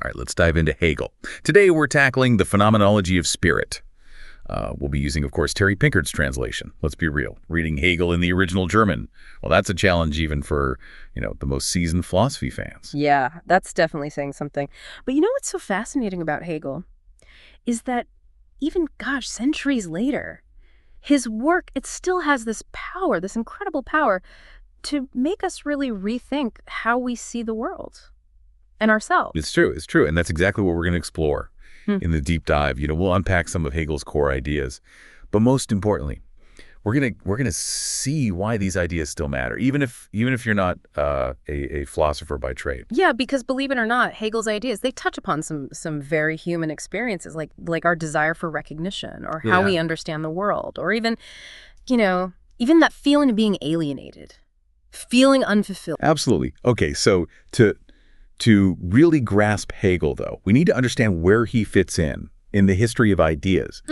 All right, let's dive into Hegel. Today we're tackling the Phenomenology of Spirit. We'll be using, of course, Terry Pinkert's translation. Let's be real. Reading Hegel in the original German, well, that's a challenge even for, the most seasoned philosophy fans. Yeah, that's definitely saying something. But you know what's so fascinating about Hegel is that even, centuries later, his work, it still has this power, this incredible power to make us really rethink how we see the world and ourselves. It's true. And that's exactly what we're going to explore in the deep dive. We'll unpack some of Hegel's core ideas. But most importantly, we're gonna see why these ideas still matter, even if you're not a philosopher by trade. Yeah, because believe it or not, Hegel's ideas, they touch upon some very human experiences, like our desire for recognition or how we understand the world, or even that feeling of being alienated, feeling unfulfilled. Absolutely. Okay, so to really grasp Hegel, though, we need to understand where he fits in the history of ideas.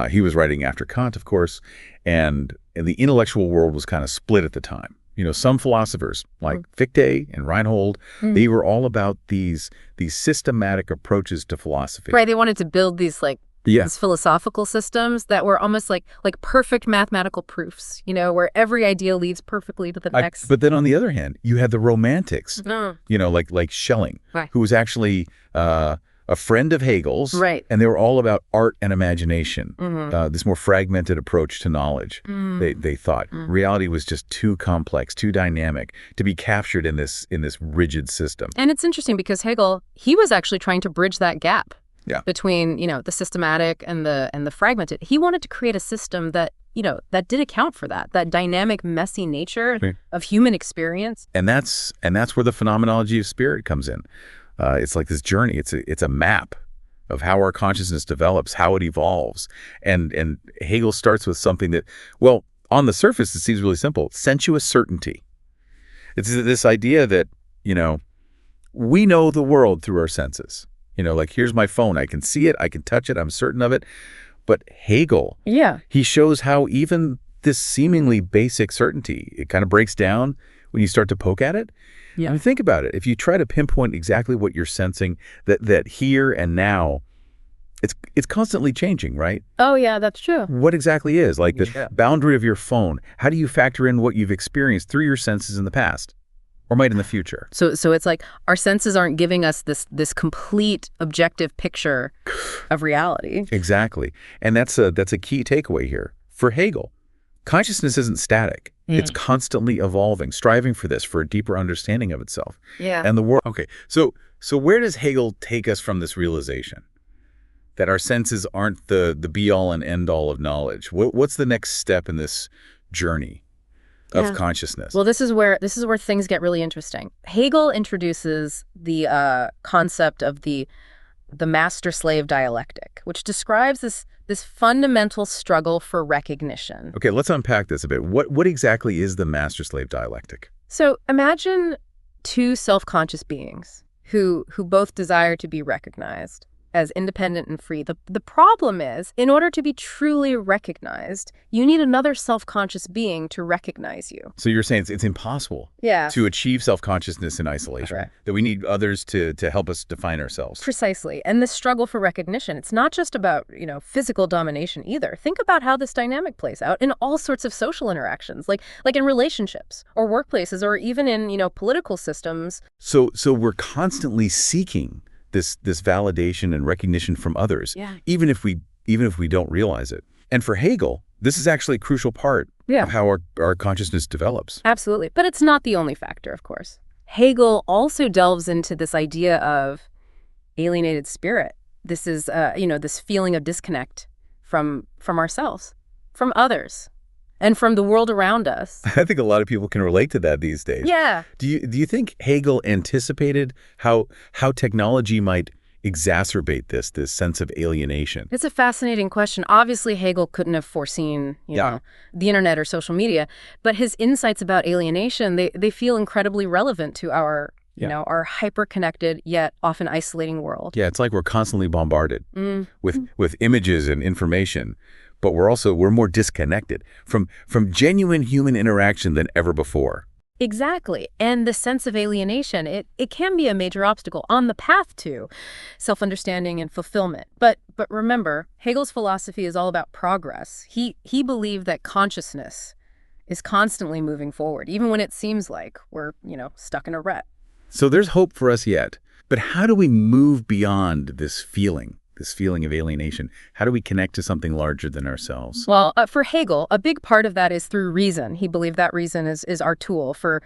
He was writing after Kant, of course, and the intellectual world was kind of split at the time. Some philosophers, like Fichte and Reinhold, they were all about these systematic approaches to philosophy. Right, they wanted to build these these philosophical systems that were almost like perfect mathematical proofs, where every idea leads perfectly to the next. But then on the other hand, you had the Romantics, like Schelling, who was actually a friend of Hegel's, right? And they were all about art and imagination, this more fragmented approach to knowledge. They thought reality was just too complex, too dynamic to be captured in this rigid system. And it's interesting because Hegel, he was actually trying to bridge that gap. Between, the systematic and the fragmented. He wanted to create a system that, that did account for that dynamic, messy nature of human experience. And that's where the phenomenology of spirit comes in. It's like this journey. It's a map of how our consciousness develops, how it evolves. And Hegel starts with something that, well, on the surface, it seems really simple. Sensuous certainty. It's this idea that, we know the world through our senses. Like, here's my phone. I can see it. I can touch it. I'm certain of it. But Hegel, he shows how even this seemingly basic certainty, it kind of breaks down when you start to poke at it. I mean, think about it. If you try to pinpoint exactly what you're sensing, that here and now, it's constantly changing, right? Oh, yeah, that's true. What exactly is? Like the boundary of your phone, how do you factor in what you've experienced through your senses in the past? Or might in the future. So it's like our senses aren't giving us this complete objective picture of reality. Exactly. And that's a key takeaway here. For Hegel, consciousness isn't static. It's constantly evolving, striving for a deeper understanding of itself. And the world. Okay. So where does Hegel take us from this realization that our senses aren't the be all and end all of knowledge? What's the next step in this journey of consciousness? Well, this is where things get really interesting. Hegel introduces the concept of the master-slave dialectic, which describes this fundamental struggle for recognition. Okay, let's unpack this a bit. What exactly is the master-slave dialectic? So imagine two self-conscious beings who both desire to be recognized as independent and free. The problem is, in order to be truly recognized, you need another self-conscious being to recognize you. So you're saying it's impossible to achieve self-consciousness in isolation, that we need others to help us define ourselves. Precisely. And this struggle for recognition, it's not just about, physical domination either. Think about how this dynamic plays out in all sorts of social interactions, like in relationships or workplaces or even in, political systems. So we're constantly seeking this validation and recognition from others, even if we don't realize it. And for Hegel, this is actually a crucial part of how our consciousness develops. Absolutely. But it's not the only factor, of course. Hegel also delves into this idea of alienated spirit. This is, this feeling of disconnect from ourselves, from others, and from the world around us. I think a lot of people can relate to that these days. Yeah. Do you think Hegel anticipated how technology might exacerbate this sense of alienation? It's a fascinating question. Obviously, Hegel couldn't have foreseen, the internet or social media, but his insights about alienation, they feel incredibly relevant to our our hyper-connected yet often isolating world. Yeah, it's like we're constantly bombarded with images and information. But we're more disconnected from genuine human interaction than ever before. Exactly. And the sense of alienation, it can be a major obstacle on the path to self-understanding and fulfillment. But remember, Hegel's philosophy is all about progress. He believed that consciousness is constantly moving forward, even when it seems like we're, stuck in a rut. So there's hope for us yet. But how do we move beyond this feeling of alienation? How do we connect to something larger than ourselves? Well, for Hegel, a big part of that is through reason. He believed that reason is our tool for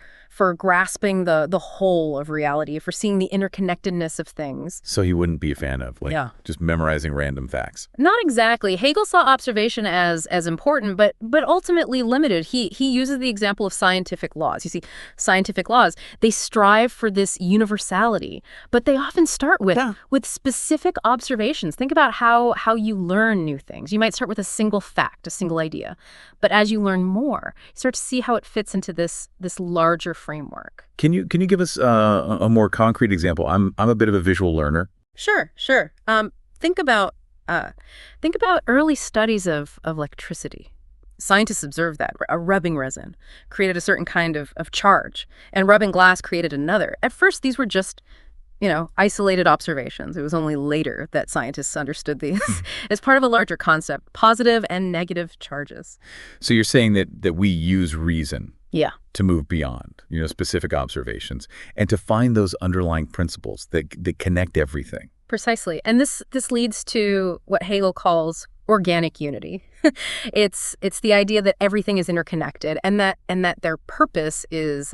grasping the whole of reality, for seeing the interconnectedness of things. So he wouldn't be a fan of, just memorizing random facts. Not exactly. Hegel saw observation as important, but ultimately limited. He uses the example of scientific laws. You see, scientific laws, they strive for this universality, but they often start with specific observations. Think about how you learn new things. You might start with a single fact, a single idea, but as you learn more, you start to see how it fits into this larger framework. Can you give us a more concrete example? I'm a bit of a visual learner. Sure. Think about early studies of electricity. Scientists observed that a rubbing resin created a certain kind of charge, and rubbing glass created another. At first, these were just isolated observations. It was only later that scientists understood these as part of a larger concept, positive and negative charges. So you're saying that we use reason to move beyond, specific observations and to find those underlying principles that connect everything. Precisely. And this leads to what Hegel calls organic unity. It's the idea that everything is interconnected and that their purpose is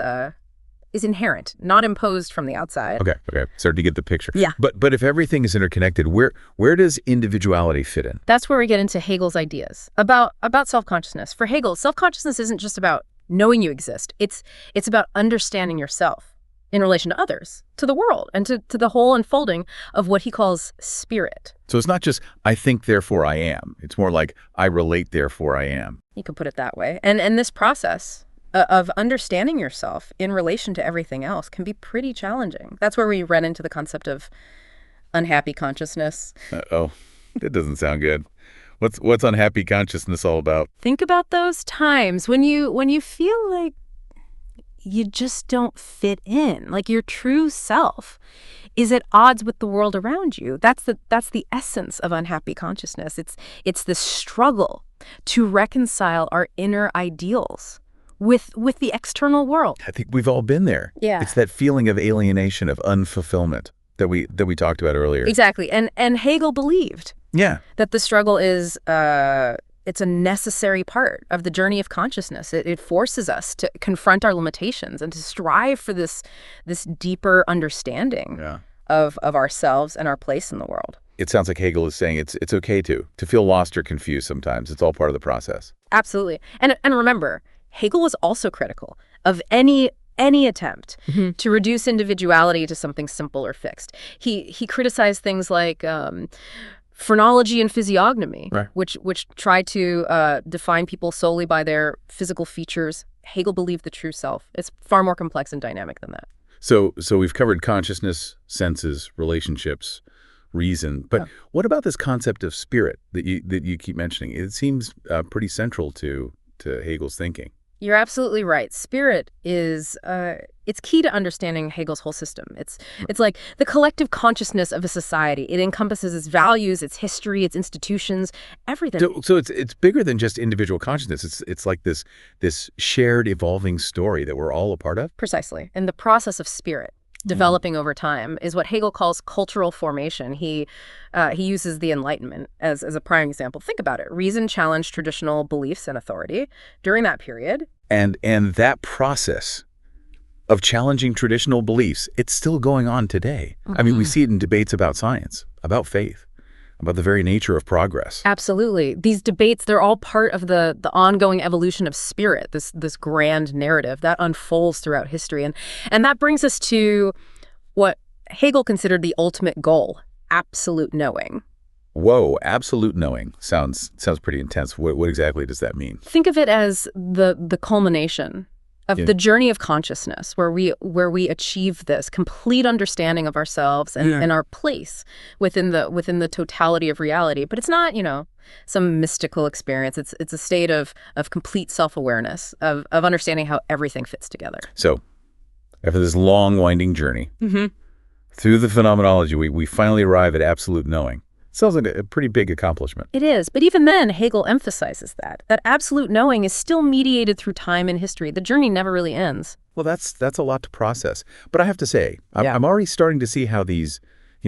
inherent, not imposed from the outside. Okay. Started to get the picture. Yeah. But if everything is interconnected, where does individuality fit in? That's where we get into Hegel's ideas about self-consciousness. For Hegel, self-consciousness isn't just about knowing you exist. It's about understanding yourself in relation to others, to the world, and to the whole unfolding of what he calls spirit. So it's not just, I think, therefore I am. It's more like, I relate, therefore I am. You could put it that way. And this process of understanding yourself in relation to everything else can be pretty challenging. That's where we run into the concept of unhappy consciousness. Oh, that doesn't sound good. What's unhappy consciousness all about? Think about those times when you feel like you just don't fit in, like your true self is at odds with the world around you. That's the essence of unhappy consciousness. It's the struggle to reconcile our inner ideals with the external world. I think we've all been there. Yeah. It's that feeling of alienation, of unfulfillment that we talked about earlier. Exactly. And Hegel believed that the struggle is it's a necessary part of the journey of consciousness. It forces us to confront our limitations and to strive for this deeper understanding of ourselves and our place in the world. It sounds like Hegel is saying it's okay to feel lost or confused sometimes. It's all part of the process. Absolutely. And remember, Hegel was also critical of any attempt to reduce individuality to something simple or fixed. He criticized things like phrenology and physiognomy, which try to define people solely by their physical features. Hegel believed the true self is far more complex and dynamic than that. So we've covered consciousness, senses, relationships, reason. But what about this concept of spirit that you keep mentioning? It seems pretty central to Hegel's thinking. You're absolutely right. Spirit is it's key to understanding Hegel's whole system. It's like the collective consciousness of a society. It encompasses its values, its history, its institutions, everything. So it's bigger than just individual consciousness. It's like this shared evolving story that we're all a part of. Precisely. And the process of spirit developing over time is what Hegel calls cultural formation. He uses the Enlightenment as a prime example. Think about it. Reason challenged traditional beliefs and authority during that period. And that process of challenging traditional beliefs, it's still going on today. I mean, we see it in debates about science, about faith, about the very nature of progress. Absolutely. These debates, they're all part of the ongoing evolution of spirit, this grand narrative that unfolds throughout history. And that brings us to what Hegel considered the ultimate goal, absolute knowing. Whoa, absolute knowing sounds pretty intense. What exactly does that mean? Think of it as the culmination of the journey of consciousness, where we achieve this complete understanding of ourselves and our place within the totality of reality. But it's not, some mystical experience. It's a state of complete self-awareness, of understanding how everything fits together. So, after this long, winding journey through the phenomenology, we finally arrive at absolute knowing. Sounds like a pretty big accomplishment. It is, but even then, Hegel emphasizes that absolute knowing is still mediated through time and history. The journey never really ends. Well, that's a lot to process. But I have to say, I'm already starting to see how these,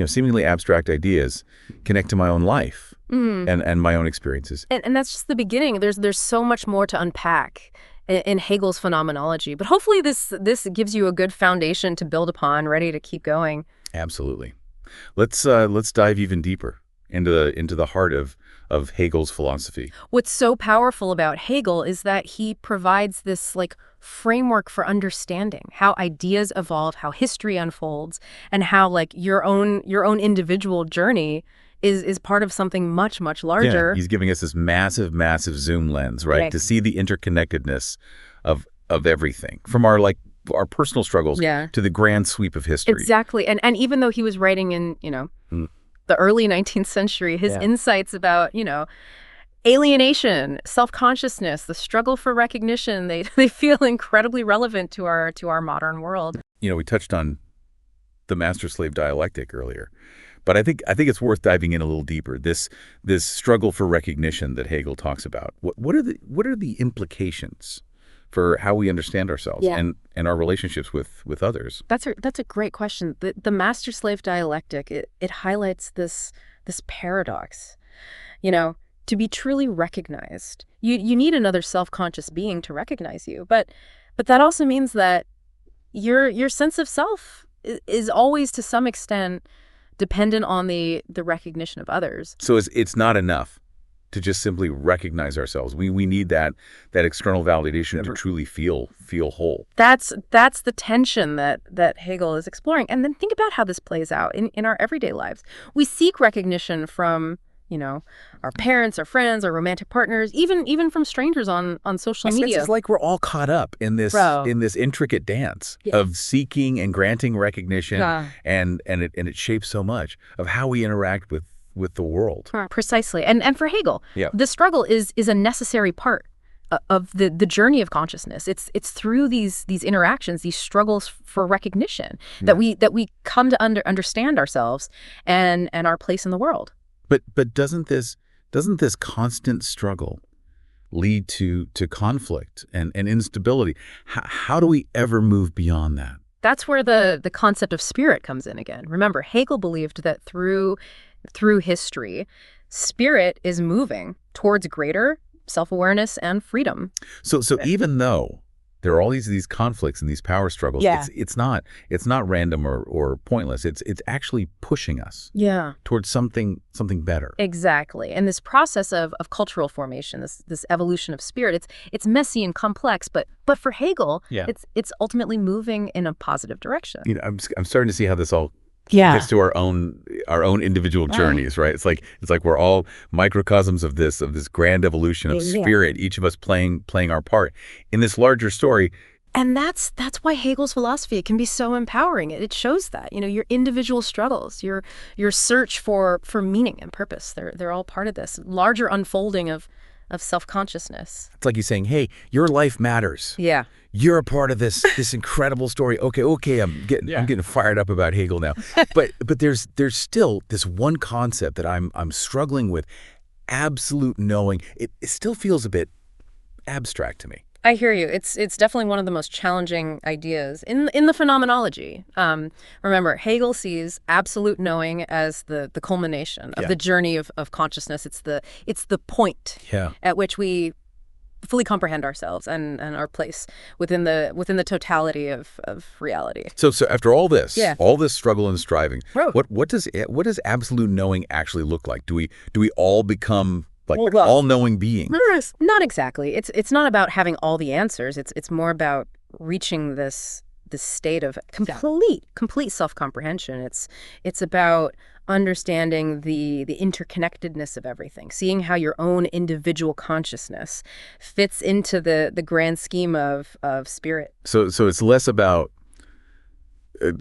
seemingly abstract ideas connect to my own life and my own experiences. And that's just the beginning. There's so much more to unpack in Hegel's phenomenology. But hopefully this gives you a good foundation to build upon, ready to keep going. Absolutely. Let's dive even deeper into the heart of Hegel's philosophy. What's so powerful about Hegel is that he provides this framework for understanding how ideas evolve, how history unfolds, and how your own individual journey is part of something much, much larger. Yeah, he's giving us this massive, massive zoom lens, right? To see the interconnectedness of everything, from our personal struggles to the grand sweep of history. Exactly. And even though he was writing in, the early 19th century, his insights about, alienation, self-consciousness, the struggle for recognition, they feel incredibly relevant to our modern world. We touched on the master-slave dialectic earlier, but I think it's worth diving in a little deeper. This struggle for recognition that Hegel talks about. What are the implications for how we understand ourselves and our relationships with others? That's a great question. The master-slave dialectic, it highlights this paradox. To be truly recognized, you need another self-conscious being to recognize you. But that also means that your sense of self is always, to some extent, dependent on the recognition of others. So it's not enough to just simply recognize ourselves. We need that external validation to truly feel whole. That's the tension that Hegel is exploring. And then think about how this plays out in our everyday lives. We seek recognition from, our parents, our friends, our romantic partners, even from strangers on social media. It's like we're all caught up in this intricate dance of seeking and granting recognition, and it shapes so much of how we interact with the world. Precisely. And for Hegel, the struggle is a necessary part of the journey of consciousness. It's through these interactions, these struggles for recognition, that we come to understand ourselves and our place in the world. But doesn't this constant struggle lead to conflict and instability? How do we ever move beyond that? That's where the concept of spirit comes in again. Remember, Hegel believed that through history, spirit is moving towards greater self-awareness and freedom. So even though there are all these conflicts and these power struggles, it's not random or pointless. It's actually pushing us towards something better. Exactly. And this process of cultural formation, this evolution of spirit, it's messy and complex, but for Hegel, it's ultimately moving in a positive direction. I'm starting to see how this all gets to our own individual journeys, right? It's like we're all microcosms of this grand evolution of spirit, each of us playing our part in this larger story. And that's why Hegel's philosophy can be so empowering. It shows that, your individual struggles, your search for meaning and purpose, they're all part of this larger unfolding of self-consciousness. It's like he's saying, hey, your life matters. Yeah. You're a part of this incredible story. Okay, I'm getting fired up about Hegel now. But there's still this one concept that I'm struggling with, absolute knowing. It still feels a bit abstract to me. I hear you. It's definitely one of the most challenging ideas in the phenomenology. Remember, Hegel sees absolute knowing as the culmination of the journey of consciousness. It's the point at which we fully comprehend ourselves and our place within the totality of reality. So after all this, all this struggle and striving, what does absolute knowing actually look like? Do we all become all-knowing beings? Not exactly. It's not about having all the answers. It's more about reaching this state of complete self-comprehension. It's about understanding the interconnectedness of everything, seeing how your own individual consciousness fits into the grand scheme of spirit. So it's less about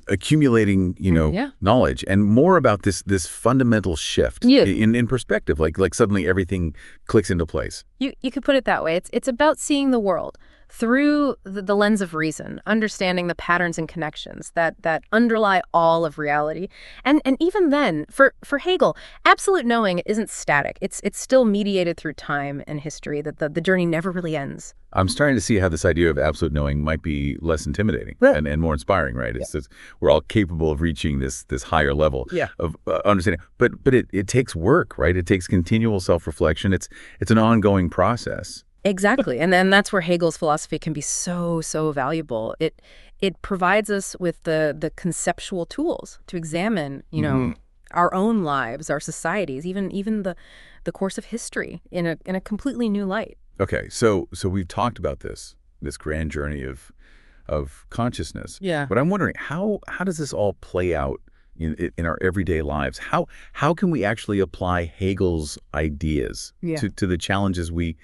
accumulating, Yeah. knowledge, and more about this fundamental shift Yeah. in perspective. Like suddenly everything clicks into place. You could put it that way. It's about seeing the world through the lens of reason, understanding the patterns and connections that underlie all of reality. And even then, for Hegel, absolute knowing isn't static. It's still mediated through time and history, that the journey never really ends. I'm starting to see how this idea of absolute knowing might be less intimidating and more inspiring, right? It's just, we're all capable of reaching this higher level of understanding. But it takes work, right? It takes continual self-reflection. It's an ongoing process. Exactly. And then that's where Hegel's philosophy can be so valuable. It provides us with the conceptual tools to examine, our own lives, our societies, even the course of history in a completely new light. Okay, so we've talked about this grand journey of consciousness. Yeah. But I'm wondering, how does this all play out in our everyday lives? How can we actually apply Hegel's ideas to the challenges we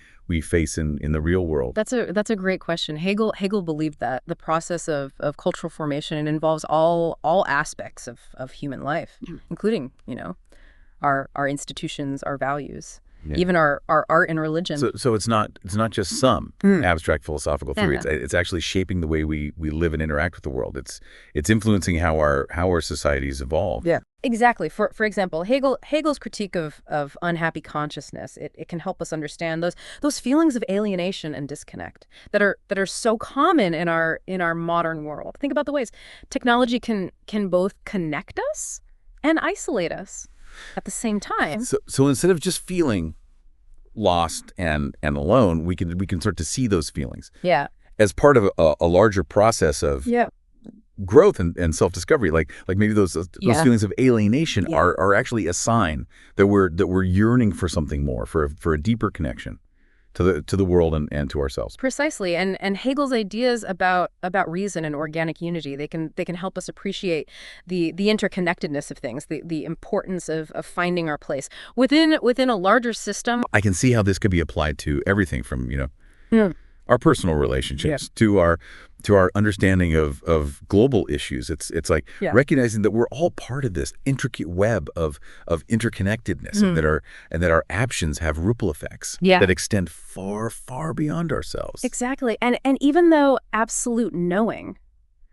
face in the real world? That's a great question. Hegel believed that the process of cultural formation involves all aspects of human life, including, our institutions, our values. Yeah. Even our art and religion. So it's not just some abstract philosophical theory. It's actually shaping the way we live and interact with the world. It's influencing how our societies evolve. Yeah, exactly. For example, Hegel's critique of unhappy consciousness, it can help us understand those feelings of alienation and disconnect that are so common in our modern world. Think about the ways technology can both connect us and isolate us at the same time. So instead of just feeling lost and alone, we can start to see those feelings as part of a larger process of growth and self-discovery. Like maybe those feelings of alienation are actually a sign that we're yearning for something more, for a deeper connection to the world and to ourselves. Precisely. And Hegel's ideas about reason and organic unity, they can help us appreciate the interconnectedness of things, the importance of finding our place within a larger system. I can see how this could be applied to everything from, our personal relationships to our understanding of global issues. It's like recognizing that we're all part of this intricate web of interconnectedness, and that our actions have ripple effects that extend far beyond ourselves. Exactly. And even though absolute knowing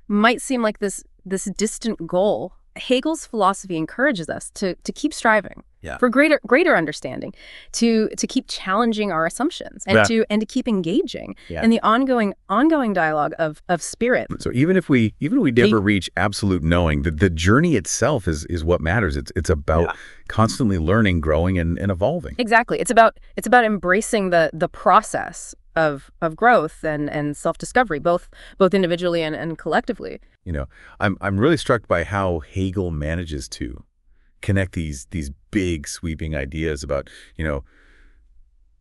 might seem like this distant goal, Hegel's philosophy encourages us to keep striving for greater understanding, to keep challenging our assumptions, and to keep engaging in the ongoing dialogue of spirit. So even if we never reach absolute knowing, the journey itself is what matters. It's about constantly learning, growing, and evolving. Exactly. It's about embracing the process of growth and self-discovery, both individually and collectively. I'm really struck by how Hegel manages to connect these big sweeping ideas about,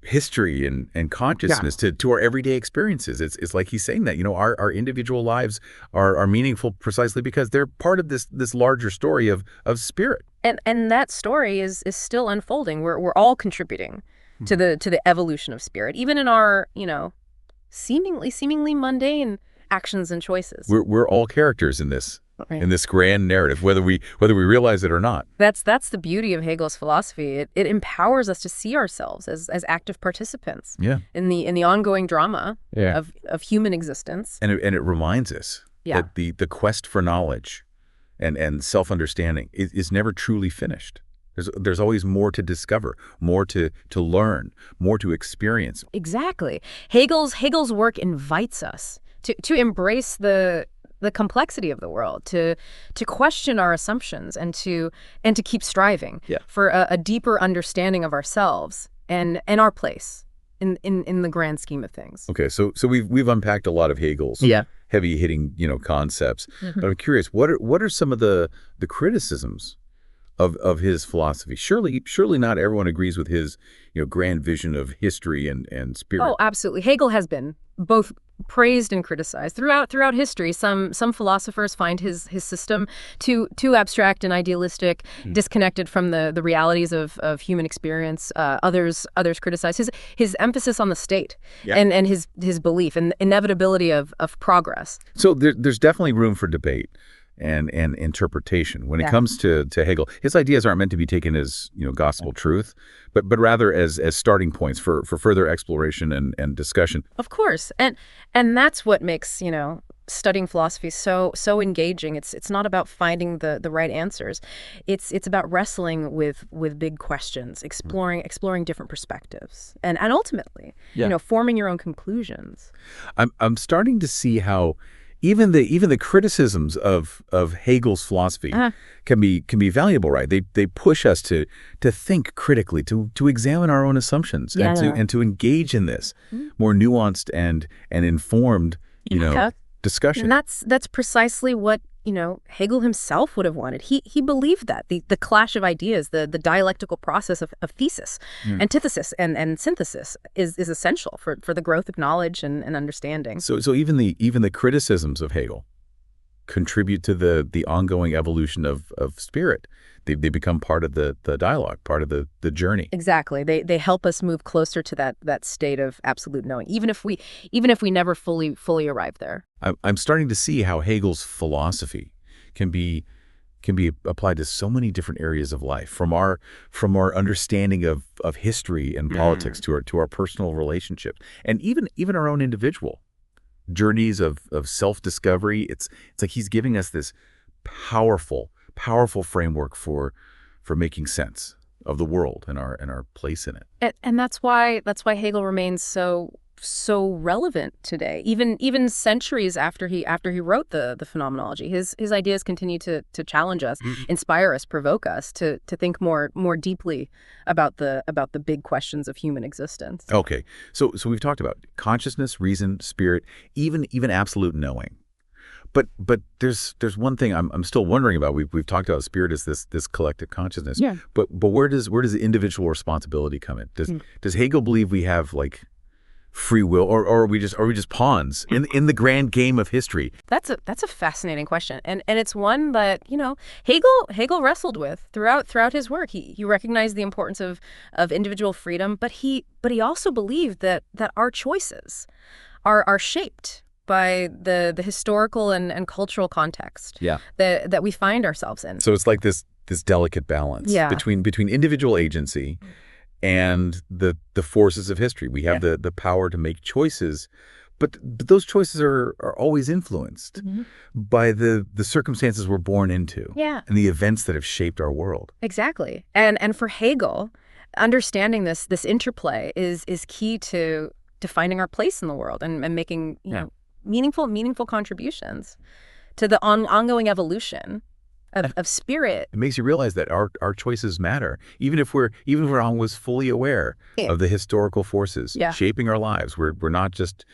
history and consciousness to our everyday experiences. It's like he's saying that, our individual lives are meaningful precisely because they're part of this larger story of spirit. And that story is still unfolding. We're all contributing to the evolution of spirit, even in our, seemingly mundane actions and choices. We're all characters in this grand narrative, whether we realize it or not. That's the beauty of Hegel's philosophy. It empowers us to see ourselves as active participants in the ongoing drama of human existence. And it reminds us that the quest for knowledge and self-understanding is never truly finished. There's always more to discover, more to learn, more to experience. Exactly. Hegel's work invites us to embrace the complexity of the world, to question our assumptions, and to keep striving for a deeper understanding of ourselves and our place in the grand scheme of things. Okay, so we've unpacked a lot of Hegel's heavy hitting concepts, but I'm curious, what are some of the criticisms of his philosophy? Surely not everyone agrees with his grand vision of history and spirit. Oh, absolutely. Hegel has been both praised and criticized throughout history. Some philosophers find his system too abstract and idealistic, disconnected from the realities of human experience. Others criticize his emphasis on the state, and his belief in the inevitability of progress. So there's definitely room for debate and interpretation when it comes to Hegel. His ideas aren't meant to be taken as gospel truth, but rather as starting points for further exploration and discussion. Of course, and that's what makes studying philosophy so engaging. It's not about finding the right answers. It's about wrestling with big questions, exploring different perspectives, and ultimately forming your own conclusions. I'm starting to see how even the criticisms of Hegel's philosophy can be valuable, right? They push us to think critically, to examine our own assumptions, and to engage in this more nuanced and informed, discussion. And that's precisely what Hegel himself would have wanted. He believed that the clash of ideas, the dialectical process of thesis, antithesis, and synthesis is essential for the growth of knowledge and understanding. So even the criticisms of Hegel contribute to the ongoing evolution of spirit. They become part of the dialogue, part of the journey. Exactly. They help us move closer to that state of absolute knowing, even if we never fully arrive there. I'm starting to see how Hegel's philosophy can be applied to so many different areas of life, from our understanding of history and politics to our personal relationships, and even our own individual journeys of self-discovery. It's like he's giving us this powerful framework for making sense of the world and our place in it. And that's why Hegel remains so relevant today, even centuries after he wrote the phenomenology. His ideas continue to challenge us, inspire us, provoke us to think more deeply about the big questions of human existence. Okay, so we've talked about consciousness, reason, spirit, even absolute knowing. But there's one thing I'm still wondering about. We've talked about spirit as this collective consciousness. Yeah. But where does the individual responsibility come in? Does Hegel believe we have free will, or are we just pawns in the grand game of history? That's a fascinating question, and it's one that Hegel wrestled with throughout his work. He recognized the importance of individual freedom, but he also believed that our choices are shaped by the historical and cultural context that we find ourselves in. So it's like this delicate balance between individual agency and the forces of history. We have the power to make choices, but those choices are always influenced by the circumstances we're born into and the events that have shaped our world. Exactly. And for Hegel, understanding this interplay is key to finding our place in the world and making meaningful contributions to the ongoing evolution of spirit. It makes you realize that our choices matter, even if we're always fully aware of the historical forces shaping our lives. We're not just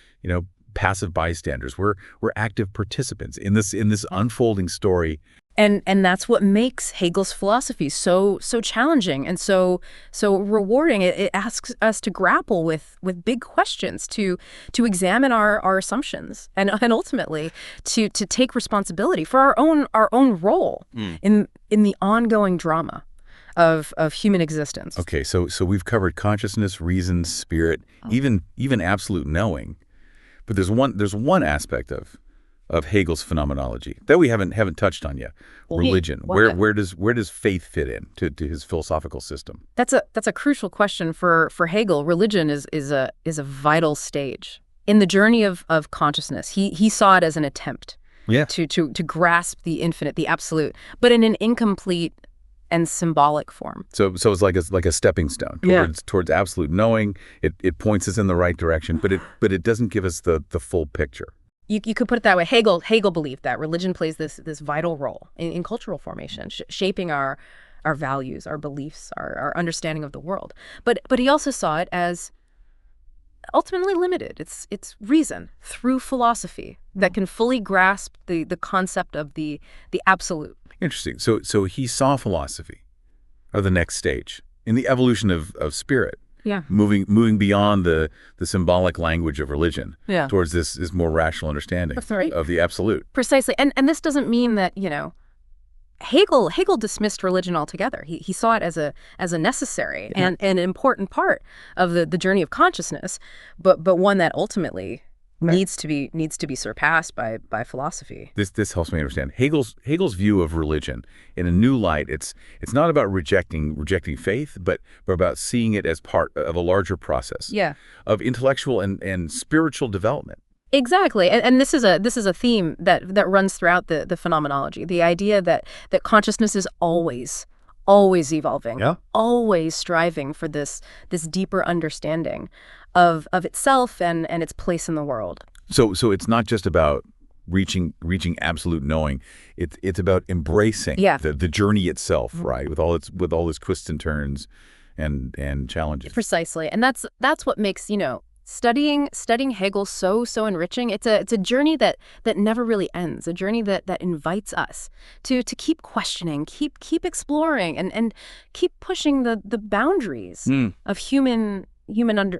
passive bystanders. We're active participants in this unfolding story. And that's what makes Hegel's philosophy so challenging and so rewarding. It asks us to grapple with big questions, to examine our assumptions, and ultimately to take responsibility for our own role in the ongoing drama of human existence. Okay, so we've covered consciousness, reason, spirit, even absolute knowing, but there's one aspect of Hegel's phenomenology that we haven't touched on yet. Religion. Where does faith fit in to his philosophical system? That's a crucial question for Hegel. Religion is a vital stage in the journey of consciousness. He saw it as an attempt to grasp the infinite, the absolute, but in an incomplete and symbolic form. So it's like a stepping stone towards absolute knowing. It points us in the right direction, but it doesn't give us the full picture. You could put it that way. Hegel believed that religion plays this vital role in cultural formation, shaping our values, our beliefs, our understanding of the world. But he also saw it as ultimately limited. It's reason through philosophy that can fully grasp the concept of the absolute. Interesting. So he saw philosophy of the next stage in the evolution of spirit Yeah. moving beyond the symbolic language of religion Yeah. towards this more rational understanding That's right. of the absolute. Precisely. And this doesn't mean that, Hegel dismissed religion altogether. He saw it as a necessary and an important part of the journey of consciousness, but one that ultimately needs to be surpassed by philosophy. This helps me understand Hegel's view of religion in a new light. It's not about rejecting faith, but about seeing it as part of a larger process Yeah. of intellectual and spiritual development. Exactly. And this is a theme that runs throughout the phenomenology. The idea that consciousness is always evolving, Yeah. always striving for this deeper understanding of itself and its place in the world. So it's not just about reaching absolute knowing. It's about embracing the journey itself, right? With all its twists and turns and challenges. Precisely. And that's what makes, studying Hegel so enriching. It's a journey that never really ends, a journey that invites us to keep questioning, keep exploring, and keep pushing the boundaries of human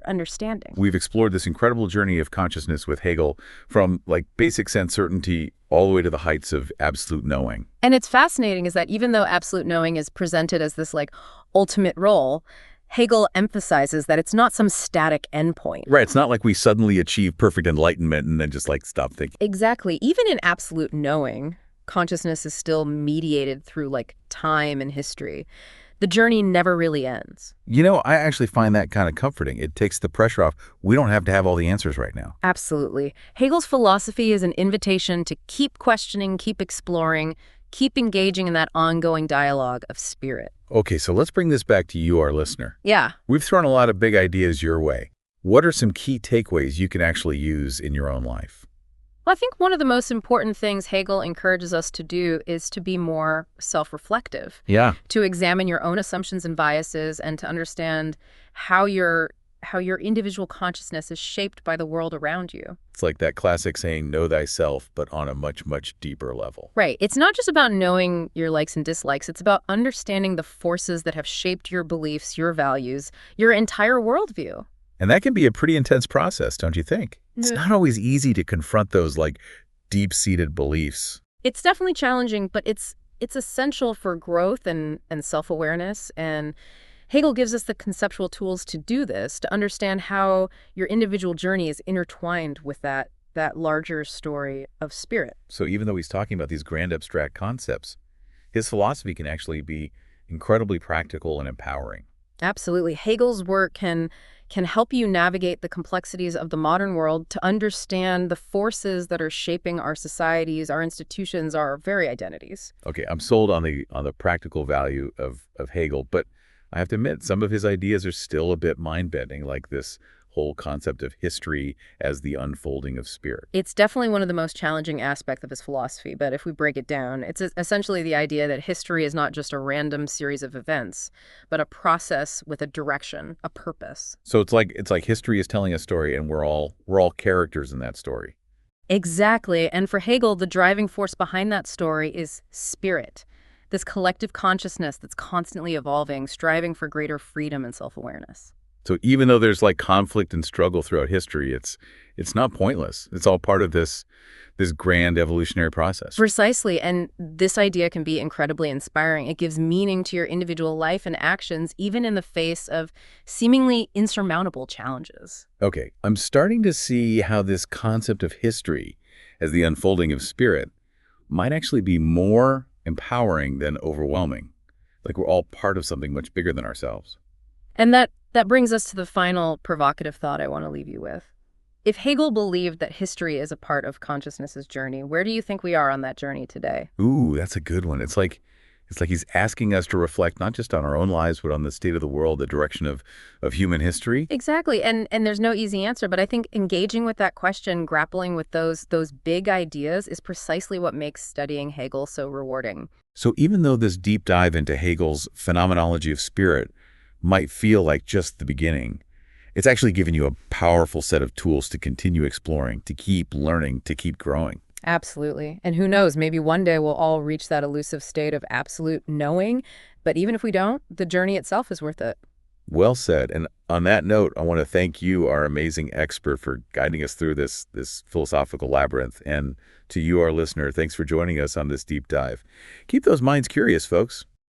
understanding. We've explored this incredible journey of consciousness with Hegel, from like basic sense certainty all the way to the heights of absolute knowing. And it's fascinating is that even though absolute knowing is presented as this like ultimate role, Hegel emphasizes that it's not some static endpoint. Right. It's not like we suddenly achieve perfect enlightenment and then just like stop thinking. Exactly. Even in absolute knowing, consciousness is still mediated through like time and history. The journey never really ends. I actually find that kind of comforting. It takes the pressure off. We don't have to have all the answers right now. Absolutely. Hegel's philosophy is an invitation to keep questioning, keep exploring, keep engaging in that ongoing dialogue of spirit. Okay, so let's bring this back to you, our listener. Yeah. We've thrown a lot of big ideas your way. What are some key takeaways you can actually use in your own life? Well, I think one of the most important things Hegel encourages us to do is to be more self-reflective. Yeah. To examine your own assumptions and biases and to understand how your individual consciousness is shaped by the world around you. It's like that classic saying, know thyself, but on a much, much deeper level. Right. It's not just about knowing your likes and dislikes. It's about understanding the forces that have shaped your beliefs, your values, your entire worldview. And that can be a pretty intense process, don't you think? It's not always easy to confront those like deep-seated beliefs. It's definitely challenging, but it's essential for growth and self-awareness. And Hegel gives us the conceptual tools to do this, to understand how your individual journey is intertwined with that larger story of spirit. So even though he's talking about these grand abstract concepts, his philosophy can actually be incredibly practical and empowering. Absolutely. Hegel's work can help you navigate the complexities of the modern world to understand the forces that are shaping our societies, our institutions, our very identities. Okay, I'm sold on the practical value of Hegel, but I have to admit, some of his ideas are still a bit mind-bending, like this whole concept of history as the unfolding of spirit. It's definitely one of the most challenging aspects of his philosophy, but if we break it down, it's essentially the idea that history is not just a random series of events, but a process with a direction, a purpose. So it's like history is telling a story, and we're all characters in that story. Exactly, and for Hegel, the driving force behind that story is spirit. This collective consciousness that's constantly evolving, striving for greater freedom and self-awareness. So even though there's like conflict and struggle throughout history, it's not pointless. It's all part of this grand evolutionary process. Precisely, and this idea can be incredibly inspiring. It gives meaning to your individual life and actions, even in the face of seemingly insurmountable challenges. Okay, I'm starting to see how this concept of history as the unfolding of spirit might actually be more empowering than overwhelming. Like we're all part of something much bigger than ourselves. And that brings us to the final provocative thought I want to leave you with. If Hegel believed that history is a part of consciousness's journey, where do you think we are on that journey today? Ooh, that's a good one. It's like he's asking us to reflect not just on our own lives, but on the state of the world, the direction of human history. Exactly. And there's no easy answer, but I think engaging with that question, grappling with those big ideas is precisely what makes studying Hegel so rewarding. So even though this deep dive into Hegel's Phenomenology of Spirit might feel like just the beginning, it's actually given you a powerful set of tools to continue exploring, to keep learning, to keep growing. Absolutely. And who knows, maybe one day we'll all reach that elusive state of absolute knowing. But even if we don't, the journey itself is worth it. Well said. And on that note, I want to thank you, our amazing expert, for guiding us through this philosophical labyrinth. And to you, our listener, thanks for joining us on this deep dive. Keep those minds curious, folks.